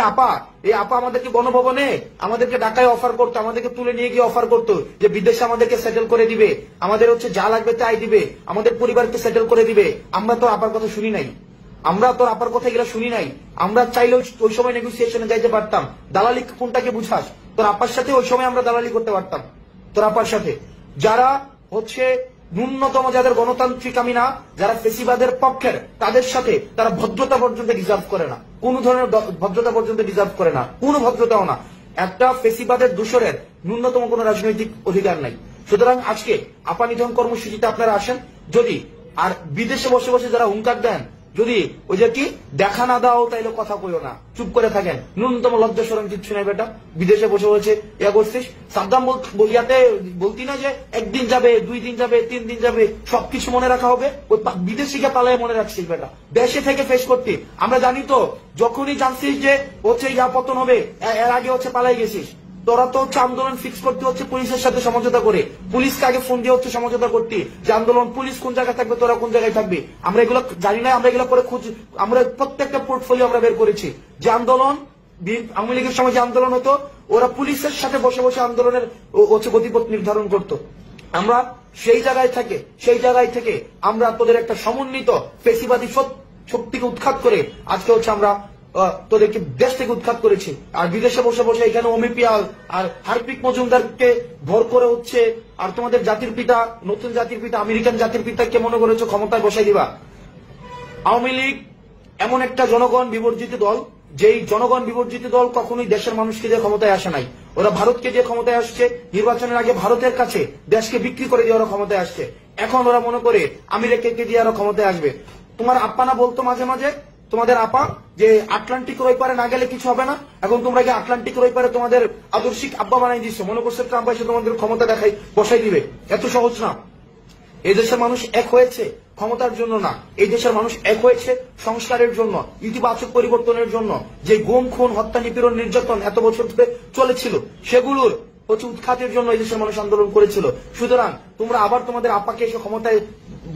যে আপা, এই আপা আমাদেরকে গণভবনে আমাদেরকে ঢাকায় অফার করতো, আমাদেরকে তুলে নিয়ে গিয়ে অফার করতো যে বিদেশে আমাদেরকে সেটেল করে দিবে, আমাদের যা লাগবে তাই দিবে, আমাদের পরিবারকে সেটেল করে দিবে। আমরা তো আপার কথা শুনি নাই, আমরা তোর আপার কথা এগুলো শুনি নাই। আমরা চাইলে ওই সময় নেগোসিয়েশনে যাইতে পারতাম। দালালি কোনটাকে বুঝাস? তোর আপার সাথে ওই সময় আমরা দালালি করতে পারতাম, তোর আপার সাথে। যারা ন্যূনতম, যাদের গণতান্ত্রিক আমি না, যারা ফেসিবাদের পক্ষের, তাদের সাথে তারা ভদ্রতা পর্যন্ত ডিজার্ভ করে না, কোন ধরনের ভদ্রতা পর্যন্ত ডিজার্ভ করে না, কোন ভদ্রতাও না। একটা ফেসিবাদের দূষরের ন্যূনতম কোন রাজনৈতিক অধিকার নাই। সুতরাং আজকে আপা নিধন কর্মসূচিতে আপনারা আসেন। যদি আর বিদেশে বসে বসে যারা হুঙ্কার দেন, যদি ওই যে কি দেখা না দাও তাইলে কথা কইও না, চুপ করে থাকেন, ন্যূনতম লজ্জা শরম কিচ্ছু নাই বেটা। বিদেশে বসে বসে ইয়া করছিস। সাদ্দাম বলিয়াতে বলতি না যে একদিন যাবে, 2 দিন যাবে, 3 দিন যাবে, সবকিছু মনে রাখা হবে। ওই বিদেশিকে পালায় মনে রাখছিস বেটা, দেশে থেকে ফেস করতে। আমরা জানি তো, যখনই জানছিস যে ইয়া পতন হবে, এর আগে পালাই গেছিস। তোরা তো আন্দোলন ফিক্স করতে হচ্ছে পুলিশের সাথে সমঝোতা করে, পুলিশকে আগে ফোন দিয়ে সমঝোতা করতে যে আন্দোলন, পুলিশ কোন জায়গায় থাকবে, তোরা কোন জায়গায় থাকবে। আমরা এগুলো জানি না, আমরা এগুলো করে আমরা প্রত্যেকটা পোর্টফোলিও আমরা বের করেছি যে আন্দোলন, আওয়ামী লীগের সময় যে আন্দোলন হতো, ওরা পুলিশের সাথে বসে বসে আন্দোলনের গতিপথ নির্ধারণ করত। আমরা সেই জায়গায় থেকে আমরা তোদের একটা সমন্বিত ফেসিবাদী শক্তিকে উৎখাত করে আজকে আমরা তোদেরকে দেশ থেকে উৎখাত করেছি। আর বিদেশে বসে বসে এখানে অমিপিয়াল আর হার্পিক মজুমদারকে ভর করে আর তোমাদের জাতির পিতা, নতুন জাতির পিতা, আমেরিকান জাতির পিতাকে মনে করেছো ক্ষমতায় বসাই দিবা। আওয়ামী লীগ এমন একটা জনগণ বিবর্জিত দল, যেই জনগণ বিবর্জিত দল কখনোই দেশের মানুষকে দিয়ে ক্ষমতায় আসে নাই। ওরা ভারতকে দিয়ে ক্ষমতায় আসছে, নির্বাচনের আগে ভারতের কাছে দেশকে বিক্রি করে দিয়ে ওরা ক্ষমতায় আসছে। এখন ওরা মনে করে আমেরিকাকে দিয়ে ওরা ক্ষমতায় আসবে। তোমার আপ্পানা বলতো মাঝে মাঝে, তোমাদের আপা, যে আটলান্টিকের ওই পারে না গেলে কিছু হবে না। এখন তোমরা কি আটলান্টিকের ওই পারে তোমাদের আদর্শিক আব্বা বানাই দিচ্ছ, মনে করছে ট্রাম্প এসে তোমাদের ক্ষমতা দেখাই বসাই দিবে। এত সহজ না। এই দেশের মানুষ এক হয়েছে ক্ষমতার জন্য না, এই দেশের মানুষ এক হয়েছে সংস্কারের জন্য, ইতিবাচক পরিবর্তনের জন্য। যে গুম, খুন, হত্যা, নিপীড়ন, নির্যাতন এত বছর ধরে চলেছিল, সেগুলোর উৎখাতের জন্য এই দেশের মানুষ আন্দোলন করেছিল। সুতরাং তোমরা আবার তোমাদের আপাকে এসে ক্ষমতায়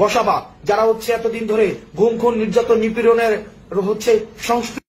বসাবা, যারা এতদিন ধরে গুম, খুন, নির্যাতন, নিপীড়নের সংস্কৃতি